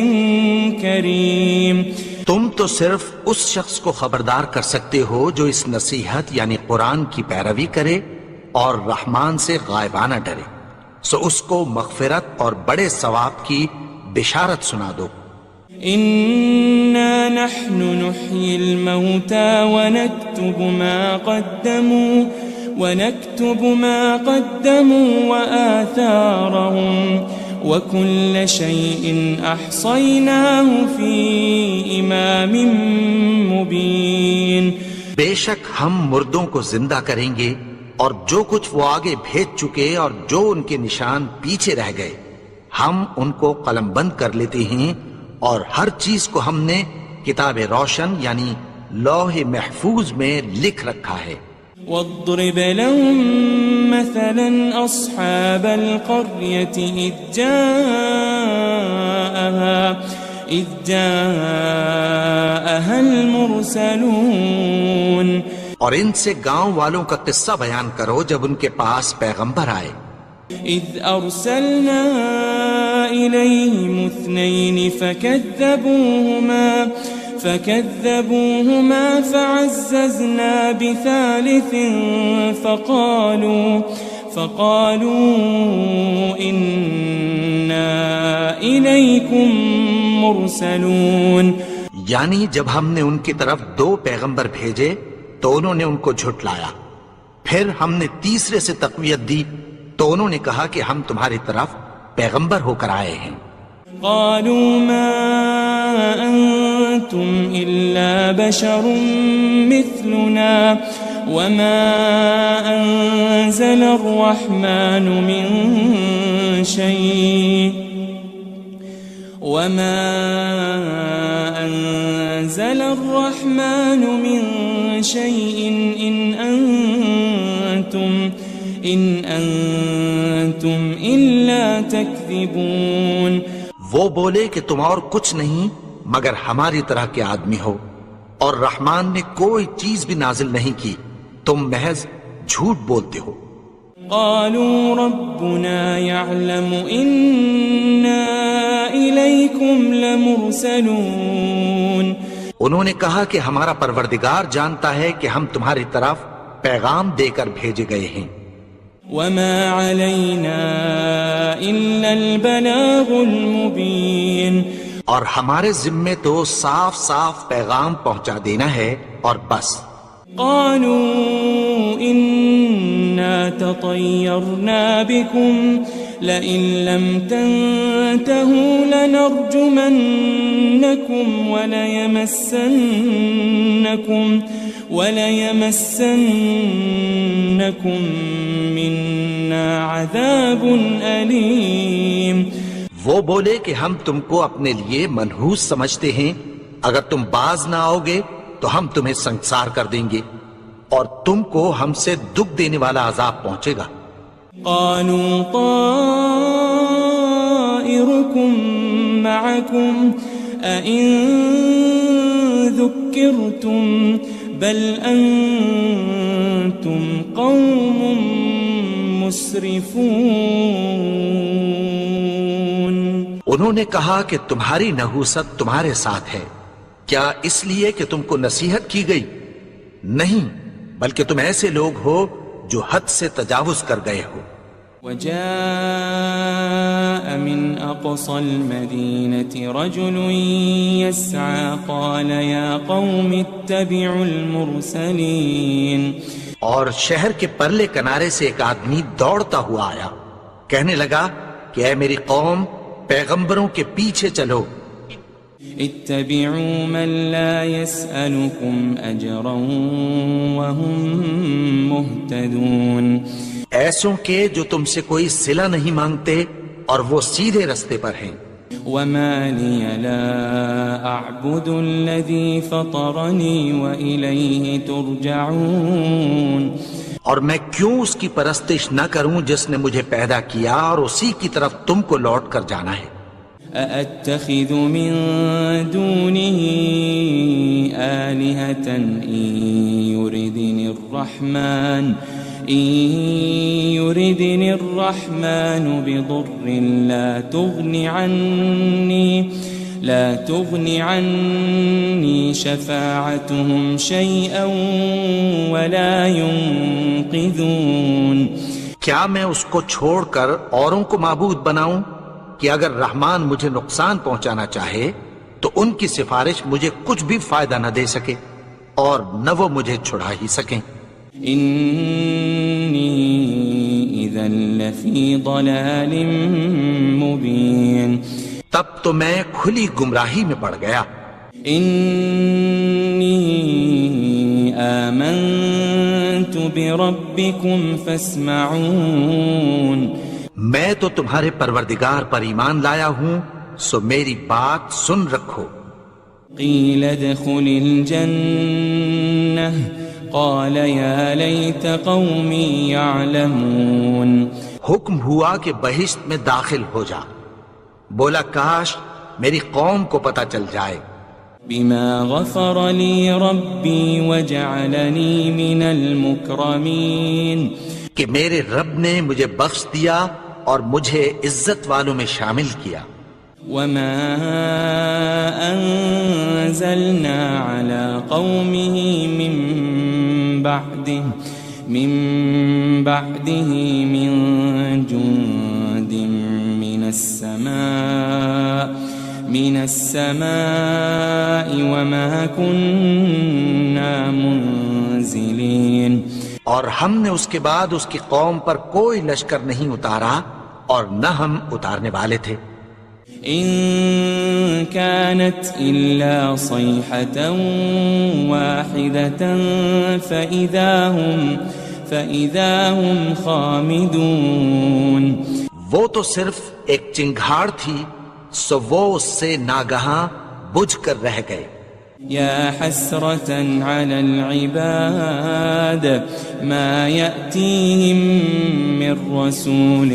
كريم. تم تو صرف اس شخص کو خبردار کر سکتے ہو جو اس نصیحت یعنی قرآن کی پیروی کرے اور رحمان سے غائبانہ ڈرے، سو اس کو مغفرت اور بڑے ثواب کی بشارت سنا دو. إنا نحن نحيي الموتى ونكتب ما قدموا وآثارهم وكل شيء أحصيناه في إمام مبين. بے شک ہم مردوں کو زندہ کریں گے اور جو کچھ وہ آگے بھیج چکے اور جو ان کے نشان پیچھے رہ گئے ہم ان کو قلم بند کر لیتے ہیں، اور ہر چیز کو ہم نے کتاب روشن یعنی لوح محفوظ میں لکھ رکھا ہے. واضرب لهم مثلا أصحاب القرية إذ جاءها المرسلون. اور ان سے گاؤں والوں کا قصہ بیان کرو جب ان کے پاس پیغمبر آئے. إذ أرسلنا إليهم 2 فكذبوهما فعززنا بثالث فقالوا إنا إليكم مرسلون. یعنی جب ہم نے ان کی طرف 2 پیغمبر بھیجے تو انہوں نے ان کو جھٹلایا، پھر ہم نے تیسرے سے تقویت دی تو انہوں نے کہا کہ ہم تمہاری طرف پیغمبر ہو کر آئے ہیں. قالوا ما أنتم إلا بشر مثلنا وما أنزل الرحمن من شيء إن أنتم إلا تكذبون. وہ بولے کہ تم اور کچھ نہیں مگر ہماری طرح کے آدمی ہو، اور رحمان نے کوئی چیز بھی نازل نہیں کی، تم محض جھوٹ بولتے ہو. قالوا ربنا يعلم إنا إليكم لمرسلون. انہوں نے کہا کہ ہمارا پروردگار جانتا ہے کہ ہم تمہاری طرف پیغام دے کر بھیجے گئے ہیں. وما علينا إلا البلاغ المبين. اور ہمارے ذمے تو صاف صاف پیغام پہنچا دینا ہے اور بس. قالوا إنا تطيرنا بكم لئن لم تنتهوا لنرجمنكم وليمسنكم منا عذاب أليم. وہ بولے کہ ہم تم کو اپنے لیے منحوس سمجھتے ہیں، اگر تم باز نہ آؤ گے تو ہم تمہیں سنسار کر دیں گے، اور تم کو ہم سے دکھ دینے والا عذاب پہنچے گا۔ قالوا طائركم معكم أئن ذكرتم بل أنتم قوم مسرفون۔ انہوں نے کہا کہ تمہاری نحوست تمہارے ساتھ ہے، کیا اس لیے کہ تم کو نصیحت کی گئی؟ نہیں، بلکہ تم ایسے لوگ ہو جو حد سے تجاوز کر گئے ہو۔ وجاء من أقصى المدينة رجل يسعى قال يا قوم اتبعوا المرسلين۔ اور شہر کے پرلے کنارے سے ایک آدمی دوڑتا ہوا آیا، کہنے لگا کہ اے میری قوم، پیغمبروں کے پیچھے چلو۔ اتبعوا من لا يسألكم أجرا وهم مهتدون۔ ایسوں کے جو تم سے کوئی صلہ نہیں مانگتے اور وہ سیدھے رستے پر ہیں۔ وما لي لا أعبد الذي فطرني وإليه ترجعون۔ اور میں کیوں اس کی پرستش نہ کروں جس نے مجھے پیدا کیا اور اسی کی طرف تم کو لوٹ کر جانا ہے۔ أأتخذ من دونه آلهة إن يردني الرحمن بضر لا تغن عني شفاعتهم شيئا ولا ينقذون۔ کیا میں اس کو چھوڑ کر اوروں کو معبود بناؤں کہ اگر رحمان مجھے نقصان پہنچانا چاہے تو ان کی سفارش مجھے کچھ بھی فائدہ نہ دے سکے اور نہ وہ مجھے چھڑا ہی سکیں۔ إني إذا لفي ضلال مبين۔ تب تو میں کھلی گمراہی میں پڑ گیا۔ إني آمنت بربكم فاسمعون۔ میں تو تمہارے پروردگار پر ایمان لایا ہوں، سو میری بات سن رکھو۔ قيل ادخل الجنة قال يا ليت قومي يعلمون۔ حکم ہوا کہ بہشت میں داخل ہو جا، بولا کاش میری قوم کو پتہ چل جائے۔ بما غفر لي ربي وجعلني من المكرمين۔ کہ میرے رب نے مجھے بخش دیا اور مجھے عزت والوں میں شامل کیا۔ وما أنزلنا على قومه من بعده من جند من السماء وما كنا منزلين۔ اور ہم نے اس کے بعد اس کی قوم پر کوئی لشکر نہیں اتارا اور نہ ہم اتارنے والے تھے۔ إن كانت إلا صيحة واحدة فإذا هم خامدون۔ وہ تو صرف ایک چنگھاڑ تھی، سو وہ اس سے ناگہاں بجھ کر رہ گئے۔ يا حسرة على العباد ما يأتيهم من رسول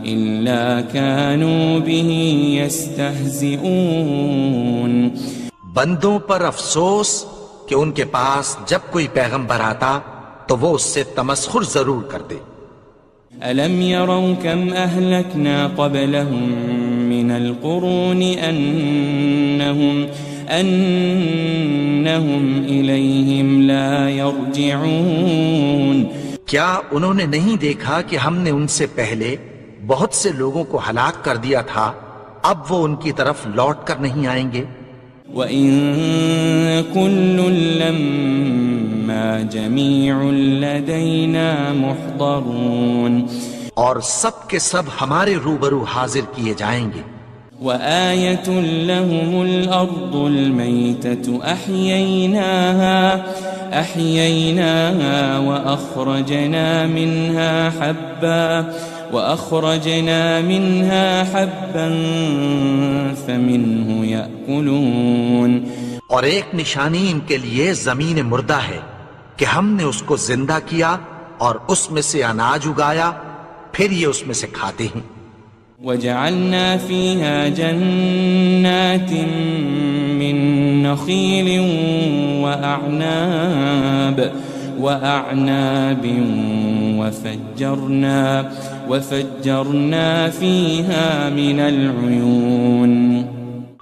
إلا كانوا به يستهزئون۔ بندوں پر افسوس کہ ان کے پاس جب کوئی پیغمبر آتا تو وہ اس سے تمسخر ضرور کرتے۔ ألم يروا كم أهلكنا قبلهم من القرون أنهم إليهم لا يرجعون۔ کیا انہوں نے نہیں دیکھا کہ ہم نے ان سے پہلے بہت سے لوگوں کو ہلاک کر دیا تھا، اب وہ ان کی طرف لوٹ کر نہیں آئیں گے۔ وَإِن كُلٌّ لَمَّا جَمِيعٌ لَدَيْنَا مُحْضَرُونَ۔ اور سب کے سب ہمارے روبرو حاضر کیے جائیں گے۔ وآية لهم الأرض الميتة أحييناها وأخرجنا منها حبا فمنه يأكلون۔ اور ایک نشانی ان کے لیے زمین مردہ ہے، کہ ہم نے اس کو زندہ کیا اور اس میں سے اناج اگایا، پھر یہ اس میں سے کھاتے ہیں۔ وجعلنا فيها جنات من نخيل وأعناب وفجرنا فيها من العيون،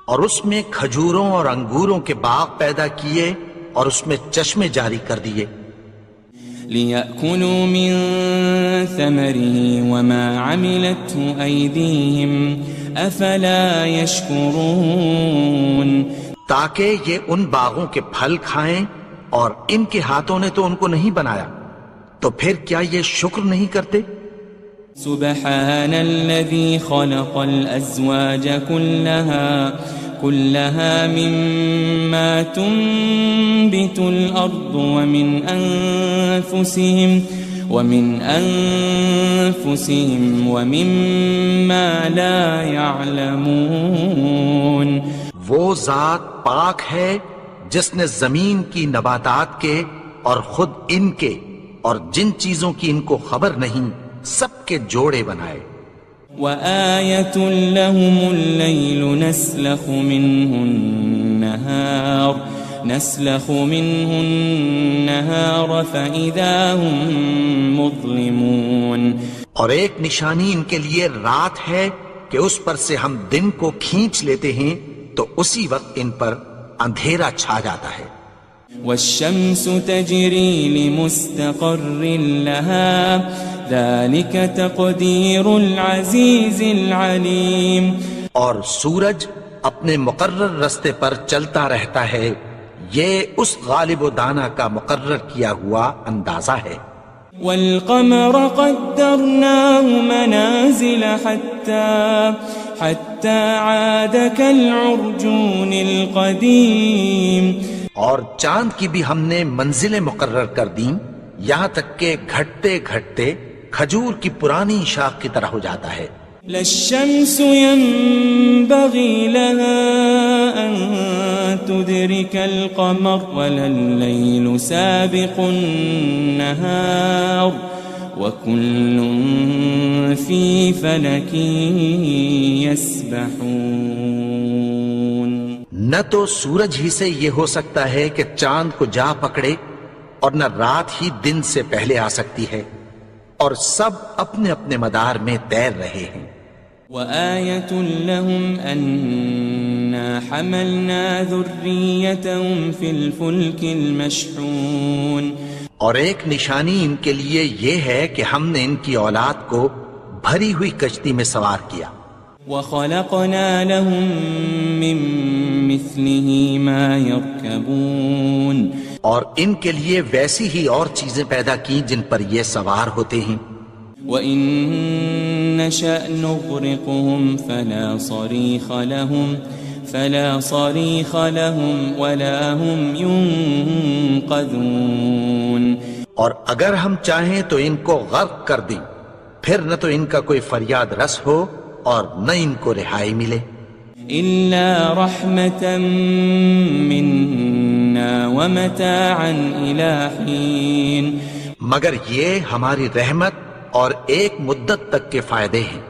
اور اس میں کھجوروں اور انگوروں کے باغ پیدا کیے اور اس میں چشمے جاری کر دیے، ليأكلوا من ثمره وما عملته أيديهم أفلا يشكرون، تاکہ یہ ان باغوں کے پھل کھائیں اور ان کے ہاتھوں نے تو ان کو نہیں بنایا، تو پھر کیا یہ شکر نہیں کرتے؟ سبحان الذي خلق الأزواج كلها مما تنبت الأرض ومن أنفسهم ومما لا يعلمون، وہ ذات پاک ہے جس نے زمین کی نباتات کے اور خود ان کے اور جن چیزوں کی ان کو خبر نہیں سب کے جوڑے بنائے۔ وآية لهم الليل نسلخ منه النهار فإذا هم مظلمون، اور ایک نشانی ان کے لیے رات ہے کہ اس پر سے ہم دن کو کھینچ لیتے ہیں تو اسی وقت ان پر اندھیرا چھا جاتا ہے۔ والشمس تجري لمستقر لها ذلك تقدير العزيز العليم، اور سورج اپنے مقرر رستے پر چلتا رہتا ہے، یہ اس غالب و دانا کا مقرر کیا ہوا اندازہ ہے۔ والقمر قدرناه منازل حتى عاد كالعرجون القديم، اور چاند کی بھی ہم نے منزلیں مقرر کر دیں یہاں تک کہ گھٹتے گھٹتے کھجور کی پرانی شاخ کی طرح ہو جاتا ہے۔ لا الشمس ينبغي لها أن تدرك القمر ولا الليل سابق النهار وكل في فلك يسبحون، نہ تو سورج ہی سے یہ ہو سکتا ہے کہ چاند کو جا پکڑے اور نہ رات ہی دن سے پہلے آ سکتی ہے، اور سب اپنے اپنے مدار میں تیر رہے ہیں۔ وآية لهم أنا حملنا ذريتهم في الفلك المشحون، اور ایک نشانی ان کے لیے یہ ہے کہ ہم نے ان کی اولاد کو بھری ہوئی کشتی میں سوار کیا۔ وخلقنا لهم من مثله ما يركبون، اور ان کے لیے ویسی ہی اور چیزیں پیدا کی جن پر یہ سوار ہوتے ہیں۔ وَإِن نَّشَأْ نُغْرِقْهُمْ فَلَا صَرِيخَ لَهُمْ وَلَا هُمْ يُنقَذُونَ، اور اگر ہم چاہیں تو ان کو غرق کر دیں، پھر نہ تو ان کا کوئی فریاد رس ہو اور نہ ان کو رہائی ملے۔ إِلَّا رَحْمَةً مِّنَّا وَمَتَاعًا إِلَىٰ حِينٍ، مگر یہ ہماری رحمت اور ایک مدت تک کے فائدے ہیں۔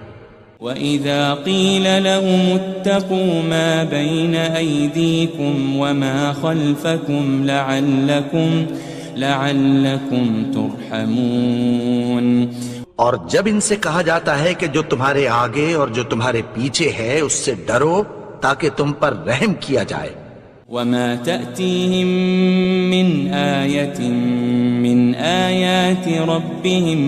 وَإِذَا قِيلَ لَهُمُ اتَّقُوا مَا بَيْنَ أَيْدِيكُمْ وَمَا خَلْفَكُمْ لَعَلَّكُمْ تُرْحَمُونَ، اور جب ان سے کہا جاتا ہے کہ جو تمہارے آگے اور جو تمہارے پیچھے ہے اس سے ڈرو تاکہ تم پر رحم کیا جائے۔ وَمَا تَأْتِيهِم مِّنْ آيَةٍ مِّنْ آيَاتِ رَبِّهِمْ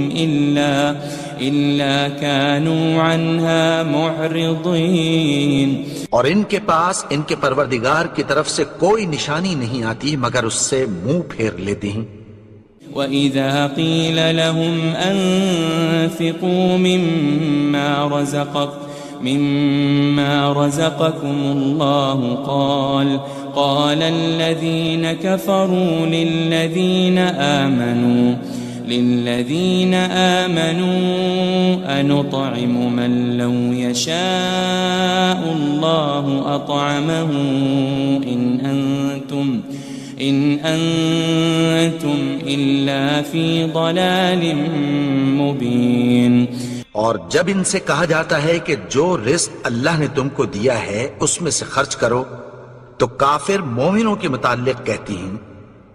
إِلَّا كَانُوا عَنْهَا مُعْرِضِينَ، اور ان کے پاس ان کے پروردگار کی طرف سے کوئی نشانی نہیں آتی مگر اس سے منہ پھیر لیتے ہیں۔ وَإِذَا قِيلَ لَهُمْ أَنفِقُوا مِمَّا رَزَقَكُمُ اللَّهُ قَالَ الَّذِينَ كَفَرُوا لِلَّذِينَ آمَنُوا أَنُطْعِمُ مَن لَّوْ يَشَاءُ اللَّهُ أَطْعَمَهُ إن أنتم إلا في ضلال مبين. اور جب ان سے کہا جاتا ہے کہ جو رزق اللہ نے تم کو دیا ہے اس میں سے خرچ کرو، تو کافر مومنوں کے متعلق کہتی ہیں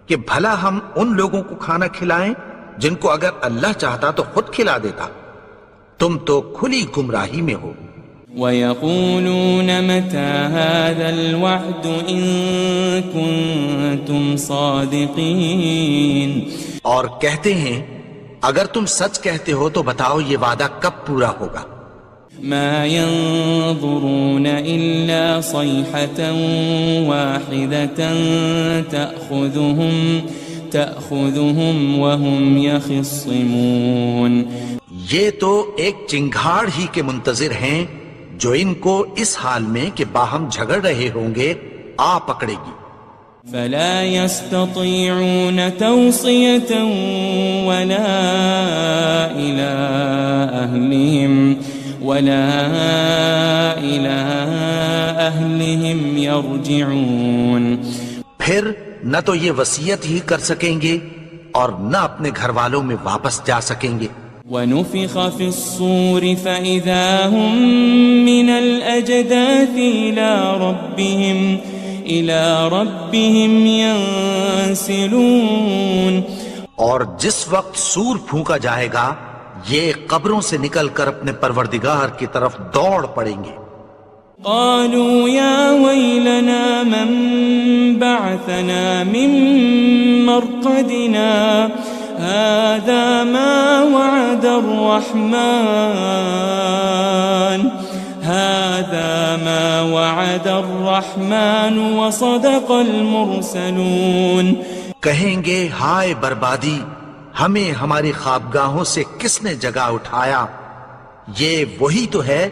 کہ بھلا ہم ان لوگوں کو کھانا کھلائیں جن کو اگر اللہ چاہتا تو خود کھلا دیتا، تم تو کھلی گمراہی میں ہو. وَيَقُولُونَ مَتَى هَذَا الْوَعْدُ إِن كُنتُمْ صَادِقِينَ. اور کہتے ہیں اگر تم سچ کہتے ہو تو بتاؤ یہ وعدہ کب پورا ہوگا. ما ينظرون إلا صيحة واحدة تأخذهم وهم يخصمون. یہ تو ایک چنگھاڑ ہی کے منتظر ہیں جو ان کو اس حال میں کہ باہم جھگڑ رہے ہوں گے آ پکڑے گی. فلا يستطيعون توصية ولا إلى أهلهم يرجعون. پھر نہ تو یہ وصیت ہی کر سکیں گے اور نہ اپنے گھر والوں میں واپس جا سکیں گے. ونفخ في الصور فإذا هم من الأجداث إلى ربهم ينسلون. اور جس وقت سور پھونکا جائے گا یہ قبروں سے نکل کر اپنے پروردگار کی طرف دوڑ پڑیں گے. قالوا يا ويلنا من بعثنا من مرقدنا هذا ما وعد الرحمن وصدق المرسلون. کہیں گے ہائے بربادی، ہمیں ہماری خوابگاہوں سے کس نے جگا اٹھایا، یہ وہی تو ہے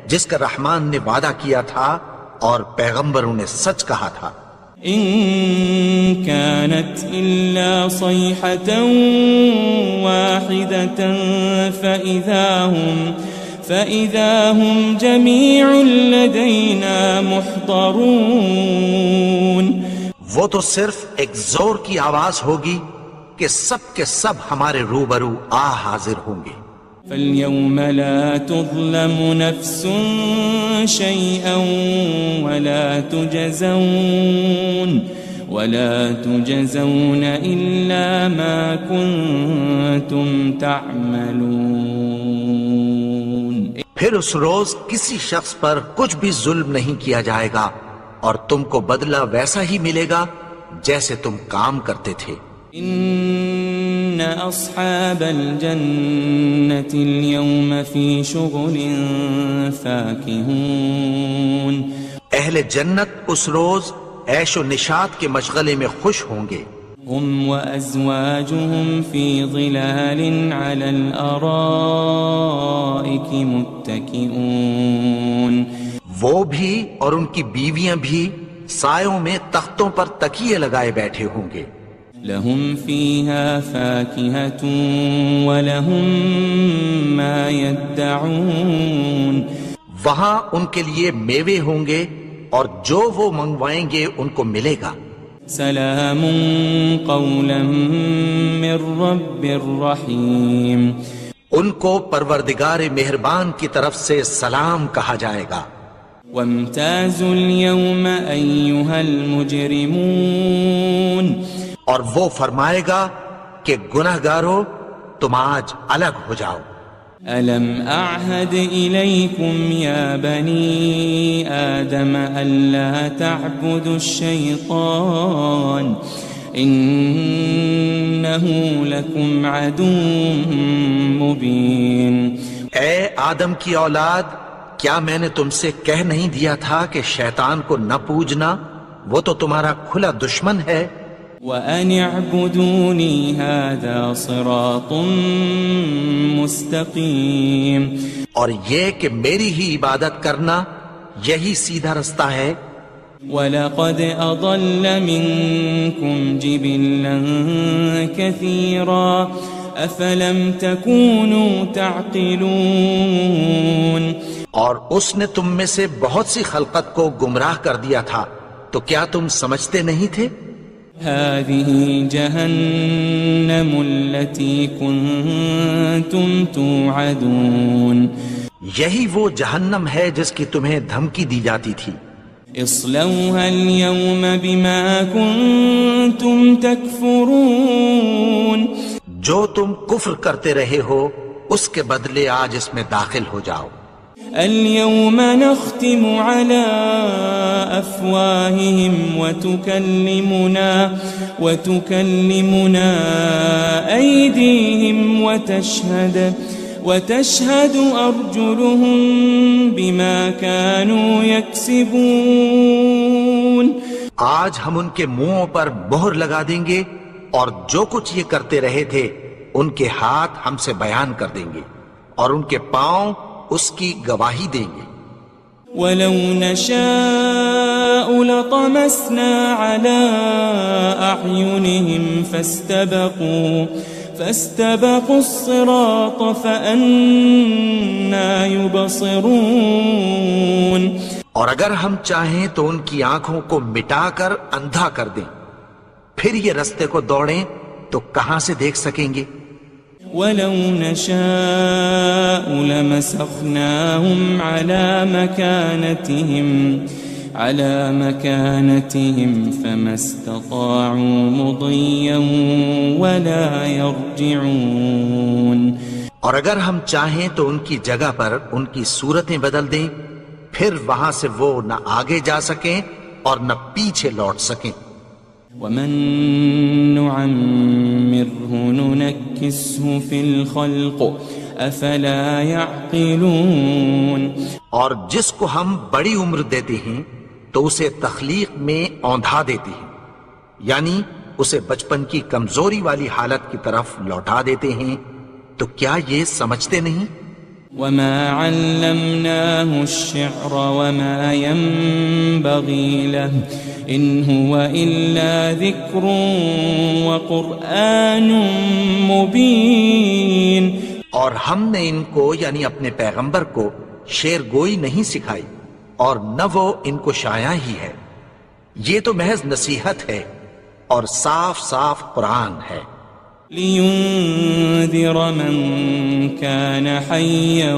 جس کا رحمان نے وعدہ کیا تھا اور پیغمبروں نے سچ کہا تھا. إن كانت إلا صيحة واحدة فإذا هم جميع لدينا محضرون. وہ تو صرف ایک زور کی آواز ہوگی کہ سب کے سب ہمارے روبرو آ حاضر ہوں گے. فاليوم لا تظلم نفس شيئا ولا تجزون إلا ما كنتم تعملون. پھر اس روز کسی شخص پر کچھ بھی ظلم نہیں کیا جائے گا اور تم کو بدلہ ویسا ہی ملے گا جیسے تم کام کرتے تھے. إن أصحاب الجنة اليوم في شغل فاكهون. اہل جنت اس روز عیش و نشاط کے مشغلے میں خوش ہوں گے. هم وأزواجهم في ظلال على الأرائك متكئون. وہ بھی اور ان کی بیویاں بھی سایوں میں تختوں پر تکیے لگائے بیٹھے ہوں گے. لهم فيها فاكهة ولهم ما يدعون. وہاں ان کے لیے میوے ہوں گے اور جو وہ منگوائیں گے ان کو ملے گا. سلام قولا من رب رحیم. ان کو پروردگار مہربان کی طرف سے سلام کہا جائے گا. وامتازوا اليوم أيها المجرمون. اور وہ فرمائے گا کہ گناہگارو تم آج الگ ہو جاؤ. ألم أعهد إليكم يا بني آدم ألا تعبدوا الشيطان إنه لكم عدو مبين. اے آدم کی اولاد، کیا میں نے تم سے کہہ نہیں دیا تھا کہ شیطان کو نہ پوجنا، وہ تو تمہارا کھلا دشمن ہے. وَأَنِ اعْبُدُونِي هَذَا صِرَاطٌ مُسْتَقِيمٌ. اور یہ کہ میری ہی عبادت کرنا یہی سیدھا رستہ ہے. وَلَقَدْ أَضَلَّ مِنْكُمْ جِبِلًّا كَثِيرًا أَفَلَمْ تَكُونُوا تَعْقِلُونَ. اور اس نے تم میں سے بہت سی خلقت کو گمراہ کر دیا تھا، تو کیا تم سمجھتے نہیں تھے؟ هذه جهنم التي كنتم توعدون یہی وہ جہنم ہے جس کی تمہیں دھمکی دی جاتی تھی. اصلوها اليوم بما كنتم تكفرون جو تم کفر کرتے رہے ہو اس کے بدلے آج اس میں داخل ہو جاؤ. اليوم نختم على أفواههم وتكلمنا أيديهم وتشهد أرجلهم بما كانوا يكسبون. آج ہم ان کے منہوں پر مہر لگا دیں گے اور جو کچھ یہ کرتے رہے تھے ان کے ہاتھ ہم سے بیان کر دیں گے اور ان کے پاؤں اس کی گواہی دیں گے. وَلَوْ نَشَاءُ لَطَمَسْنَا عَلَىٰ أَعْيُنِهِمْ فَاسْتَبَقُوا الصِّرَاطَ فَأَنَّىٰ يُبْصِرُونَ. اور اگر ہم چاہیں تو ان کی آنکھوں کو مٹا کر اندھا کر دیں، پھر یہ رستے کو دوڑیں تو کہاں سے دیکھ سکیں گے. وَلَوْ نَشَاءُ لَمَسَخْنَاهُمْ عَلَىٰ مَكَانَتِهِمْ فَمَا اسْتَطَاعُوا مُضِيًّا وَلَا يَرْجِعُونَ. اور اگر ہم چاہیں تو ان کی جگہ پر ان کی صورتیں بدل دیں، پھر وہاں سے وہ نہ آگے جا سکیں اور نہ پیچھے لوٹ سکیں. وَمَن نُعَمِّرْهُ نُنَكِّسْهُ فِي الْخَلْقِ أَفَلَا يَعْقِلُونَ. اور جس کو ہم بڑی عمر دیتے ہیں تو اسے تخلیق میں اوندھا دیتے ہیں، یعنی اسے بچپن کی کمزوری والی حالت کی طرف لوٹا دیتے ہیں. تو کیا یہ سمجھتے نہیں؟ وَمَا عَلَّمْنَاهُ الشِّعْرَ وَمَا يَنبَغِي لَهُ إِنْ هُوَ إِلَّا ذِكْرٌ وَقُرْآنٌ مُبِينٌ. اور ہم نے ان کو یعنی اپنے پیغمبر کو شعر گوئی نہیں سکھائی اور نہ وہ ان کو شایع ہی ہے، یہ تو محض نصیحت ہے اور صاف صاف قرآن ہے. لِيُنذِرَ مَن كَانَ حَيًّا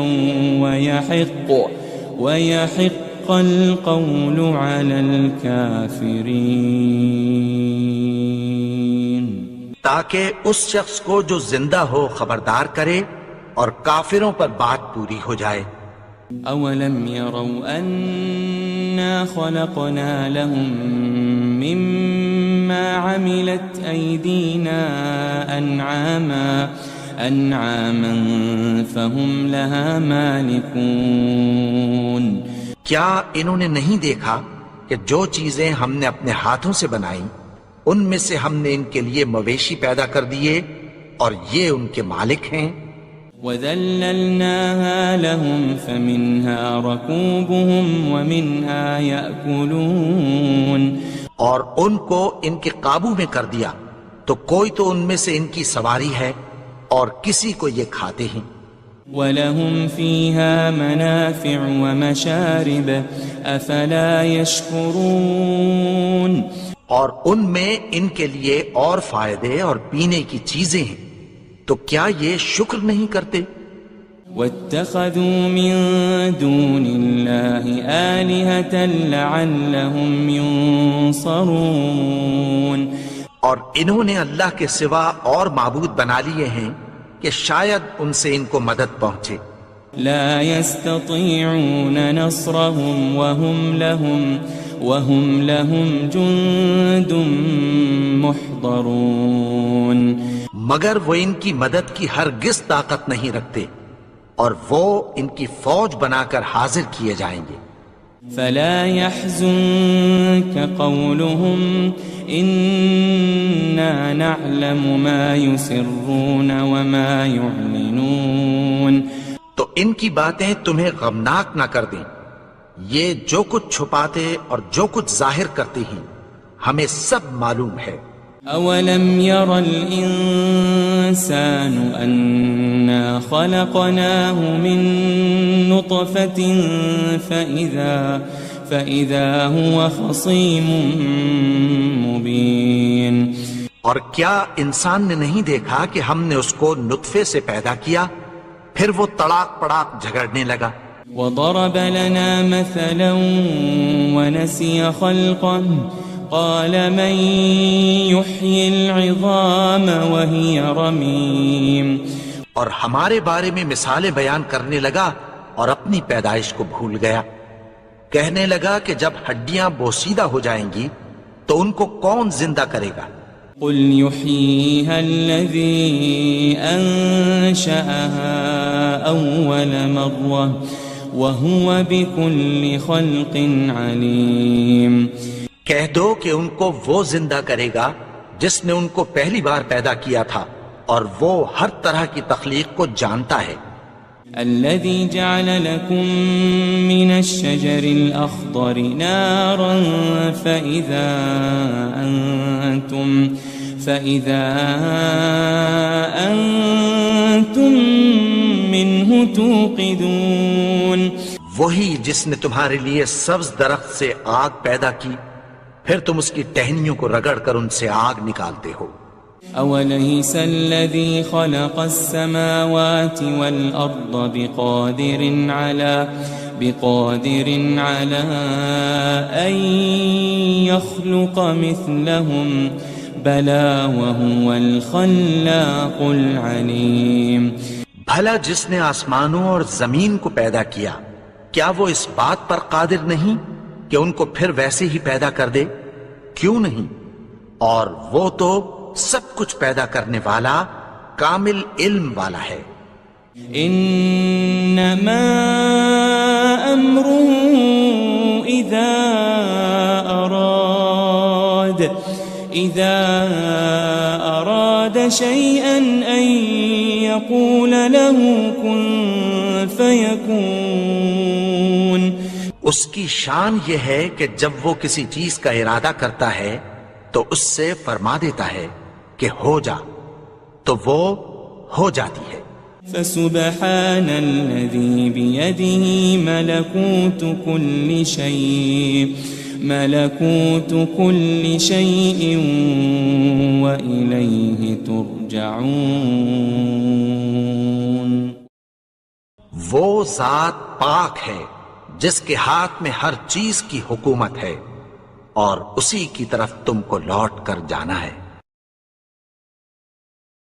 وَيَحِقَّ الْقَوْلُ عَلَى الْكَافِرِينَ. تاکہ اس شخص کو جو زندہ ہو خبردار کرے اور کافروں پر بات پوری ہو جائے. أَوَلَمْ يَرَوْا أَنَّا خَلَقْنَا لَهُم مِّمَّا عَمِلَتْ أَيْدِينَا أَنْعَامًا فَهُمْ لَهَا مَالِكُونَ. کیا انہوں نے نہیں دیکھا کہ جو چیزیں ہم نے اپنے ہاتھوں سے بنائیں ان میں سے ہم نے ان کے لیے مویشی پیدا کر دیے اور یہ ان کے مالک ہیں. وَذَلَّلْنَاهَا لَهُمْ فَمِنْهَا رَكُوبُهُمْ وَمِنْهَا يَأْكُلُونَ. اور ان کو ان کے قابو میں کر دیا تو کوئی تو ان میں سے ان کی سواری ہے اور کسی کو یہ کھاتے ہیں. وَلَهُمْ فِيهَا مَنَافِعُ وَمَشَارِبُ أَفَلَا يَشْكُرُونَ. اور ان میں ان کے لیے اور فائدے اور پینے کی چیزیں ہیں، تو کیا یہ شکر نہیں کرتے؟ وَاتَّخَذُوا مِن دُونِ اللَّهِ آلِهَةً لَعَلَّهُمْ يُنصَرُونَ. اور انہوں نے اللہ کے سوا اور معبود بنا لیے ہیں کہ شاید ان سے ان کو مدد پہنچے. لا يستطيعون نصرهم وهم لهم جند محضرون. مگر وہ ان کی مدد کی ہرگز طاقت نہیں رکھتے اور وہ ان کی فوج بنا کر حاضر کیے جائیں گے. فلا يحزنك قولهم إنا نعلم ما يسرون وما يعلنون. تو ان کی باتیں تمہیں غمناک نہ کر دیں، یہ جو کچھ چھپاتے اور جو کچھ ظاہر کرتے ہیں ہمیں سب معلوم ہے. أولم ير الإنسان أنا خلقناه من نطفة فإذا هو خصيم مبين اور کیا انسان نے نہیں دیکھا کہ ہم نے اس کو نطفے سے پیدا کیا پھر وہ تڑاک پڑاک جھگڑنے لگا. وضرب لنا مثلا ونسي خلقه قال من يحيي العظام وهي رميم اور ہمارے بارے میں مثالیں بیان کرنے لگا اور اپنی پیدائش کو بھول گیا. کہنے لگا کہ جب ہڈیاں بوسیدہ ہو جائیں گی تو ان کو کون زندہ کرے گا؟ قل يحييها الذي أنشأها أول مرة وهو بكل خلق عليم. کہہ دو کہ ان کو وہ زندہ کرے گا جس نے ان کو پہلی بار پیدا کیا تھا اور وہ ہر طرح کی تخلیق کو جانتا ہے. الذي جعل لكم من الشجر الأخضر نارا فإذا أنتم منه توقدون. وہی جس نے تمہارے لیے سبز درخت سے آگ پیدا کی پھر تم اس کی ٹہنیوں کو رگڑ کر ان سے آگ نکالتے ہو. أوليس الذي خلق السماوات والأرض بقادر على أن يخلق مثلهم بلى وهو الخلاق العليم. بھلا جس نے آسمانوں اور زمین کو پیدا کیا کیا وہ اس بات پر قادر نہیں کہ ان کو پھر ویسے ہی پیدا کر دے؟ کیوں نہیں؟ اور وہ تو سب کچھ پیدا کرنے والا کامل علم والا ہے. انما امره اذا اراد شيئا ان يقول له كن فيكون. اس کی شان یہ ہے کہ جب وہ کسی چیز کا ارادہ کرتا ہے تو اس سے فرما دیتا ہے کہ ہو جا تو وہ ہو جاتی ہے. فسبحان الذي بيده ملكوت كل شيء وإليه ترجعون. وہ ذات پاک ہے جس کے ہاتھ میں ہر چیز کی حکومت ہے اور اسی کی طرف تم کو لوٹ کر جانا ہے.